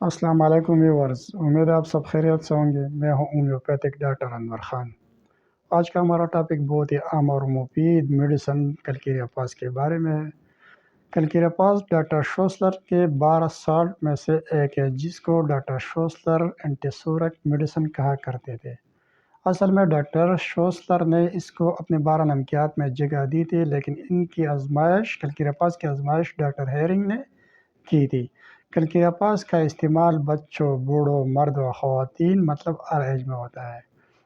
السلام علیکم ویورز، امید ہے آپ سب خیریت سے ہوں گے۔ میں ہوں ہومیوپیتھک ڈاکٹر انور خان۔ آج کا ہمارا ٹاپک بہت ہی عام اور مفید میڈیسن کلکیریاپاس کے بارے میں ہے۔ کلکیریاپاس ڈاکٹر شوسلر کے 12 سالٹ میں سے ایک ہے، جس کو ڈاکٹر شوسلر اینٹیسورک میڈیسن کہا کرتے تھے۔ اصل میں ڈاکٹر شوسلر نے اس کو اپنے 12 نمکیات میں جگہ دی تھی، لیکن ان کی آزمائش کلکیریاپاس کی آزمائش ڈاکٹر ہیرنگ نے کی تھی۔ کلکیریاپاس کا استعمال بچوں، بوڑھوں، مرد و خواتین مطلب ہر ایج میں ہوتا ہے۔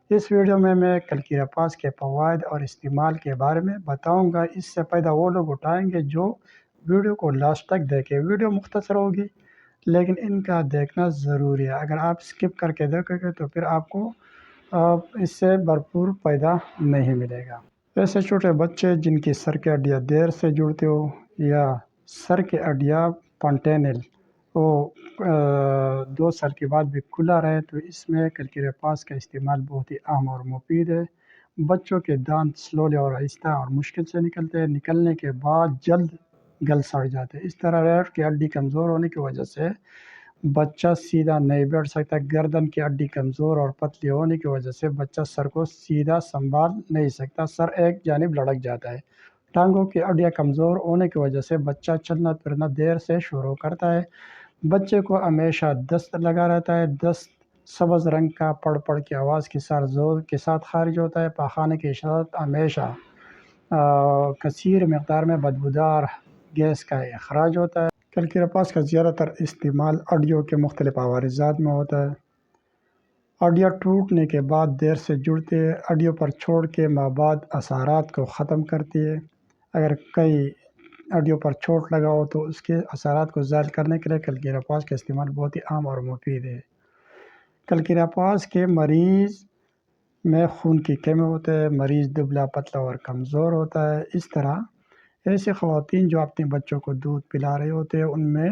اس ویڈیو میں کلکیریاپاس کے فوائد اور استعمال کے بارے میں بتاؤں گا۔ اس سے فائدہ وہ لوگ اٹھائیں گے جو ویڈیو کو لاسٹ تک دیکھیں۔ ویڈیو مختصر ہوگی لیکن ان کا دیکھنا ضروری ہے۔ اگر آپ اسکپ کر کے دیکھیں گے تو پھر آپ کو اس سے بھرپور فائدہ نہیں ملے گا۔ ایسے چھوٹے بچے جن کی سر کی ہڈیاں دیر سے جڑتی ہو یا سر کی ہڈیاں پانٹینل وہ 2 سال کے بعد بھی کھلا رہے تو اس میں کلکیریاپاس کا استعمال بہت ہی اہم اور مفید ہے۔ بچوں کے دانت سلولی اور آہستہ اور مشکل سے نکلتے ہیں، نکلنے کے بعد جلد گل سڑ جاتے ہیں۔ اس طرح ریڑھ کی ہڈی کمزور ہونے کی وجہ سے بچہ سیدھا نہیں بیٹھ سکتا۔ گردن کی ہڈی کمزور اور پتلی ہونے کی وجہ سے بچہ سر کو سیدھا سنبھال نہیں سکتا، سر ایک جانب لڑک جاتا ہے۔ ٹانگوں کی ہڈیاں کمزور ہونے کی وجہ سے بچہ چلنا پھرنا دیر سے شروع کرتا ہے۔ بچے کو ہمیشہ دست لگا رہتا ہے۔ دست سبز رنگ کا پڑ کی آواز کے ساتھ زور کے ساتھ خارج ہوتا ہے۔ پاخانے کے ساتھ ہمیشہ کثیر مقدار میں بدبودار گیس کا اخراج ہوتا ہے۔ کلکیریاپاس کا زیادہ تر استعمال ہڈیوں کے مختلف عوارضات میں ہوتا ہے۔ ہڈیاں ٹوٹنے کے بعد دیر سے جڑتی ہے، ہڈیوں پر چھوڑ کے مابعد اثرات کو ختم کرتی ہے۔ اگر کئی ہڈیوں پر چوٹ لگا ہو تو اس کے اثرات کو زائل کرنے کے لیے کلکیریاپاس کا استعمال بہت ہی عام اور مفید ہے۔ کلکیریاپاس کے مریض میں خون کی کمی ہوتا ہے، مریض دبلا پتلا اور کمزور ہوتا ہے۔ اس طرح ایسی خواتین جو اپنے بچوں کو دودھ پلا رہے ہوتے ہیں ان میں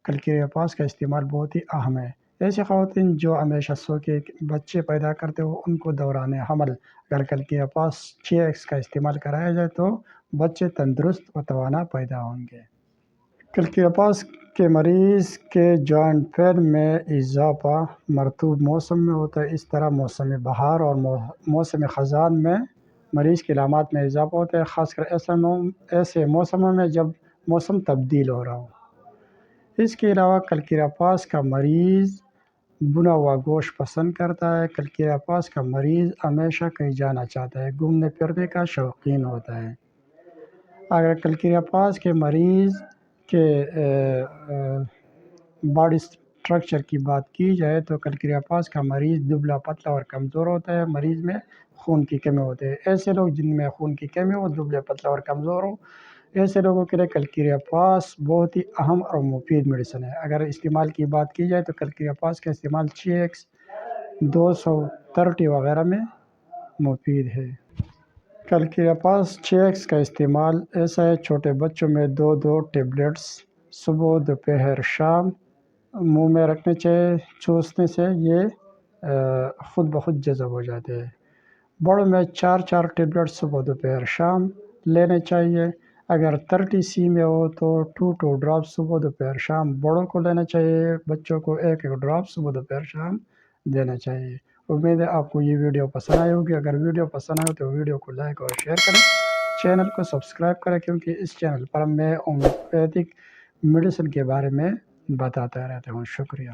کلکیریاپاس کا استعمال بہت ہی اہم ہے۔ ایسی خواتین جو ہمیشہ سو کے بچے پیدا کرتے ہو ان کو دوران حمل اگر کلکیریاپاس 6X کا استعمال کرایا جائے تو بچے تندرست و توانا پیدا ہوں گے۔ کلکیریاپاس کے مریض کے جوائنٹ پین میں اضافہ مرطوب موسم میں ہوتا ہے۔ اس طرح موسم بہار اور موسم خزاں میں مریض کی علامات میں اضافہ ہوتا ہے، خاص کر ایسے موسموں میں جب موسم تبدیل ہو رہا ہو۔ اس کے علاوہ کلکیریاپاس کا مریض بنا ہوا گوشت پسند کرتا ہے۔ کلکیریاپاس کا مریض ہمیشہ کہیں جانا چاہتا ہے، گھومنے پھرنے کا شوقین ہوتا ہے۔ اگر کلکیریاپاس کے مریض کے باڈی اسٹرکچر کی بات کی جائے تو کلکیریاپاس کا مریض دبلا پتلا اور کمزور ہوتا ہے، مریض میں خون کی کمی ہوتی ہے۔ ایسے لوگ جن میں خون کی کمی ہو، دبلا پتلا اور کمزور ہو، ایسے لوگوں کے لیے کلکیریاپاس بہت ہی اہم اور مفید میڈیسن ہے۔ اگر استعمال کی بات کی جائے تو کلکیریاپاس کا استعمال 6X 230 وغیرہ میں مفید ہے۔ کلکیریاپاس 6X کا استعمال ایسا ہے، چھوٹے بچوں میں 2 ٹیبلٹس صبح، دوپہر، شام منہ میں رکھنے چاہیے۔ چوسنے سے یہ خود بخود جذب ہو جاتے ہیں۔ بڑوں میں 4 ٹیبلٹ صبح، دوپہر، شام لینے چاہیے۔ اگر 30C میں ہو تو 2 ڈراپ صبح، دوپہر، شام بڑوں کو لینا چاہیے۔ بچوں کو 1 ڈراپ صبح، دوپہر، شام دینا چاہیے۔ امید ہے آپ کو یہ ویڈیو پسند آئی ہوگی۔ اگر ویڈیو پسند آئے تو ویڈیو کو لائک اور شیئر کریں، چینل کو سبسکرائب کریں، کیونکہ اس چینل پر میں ہومیوپیتھک میڈیسن کے بارے میں بتاتا رہتا ہوں۔ شکریہ۔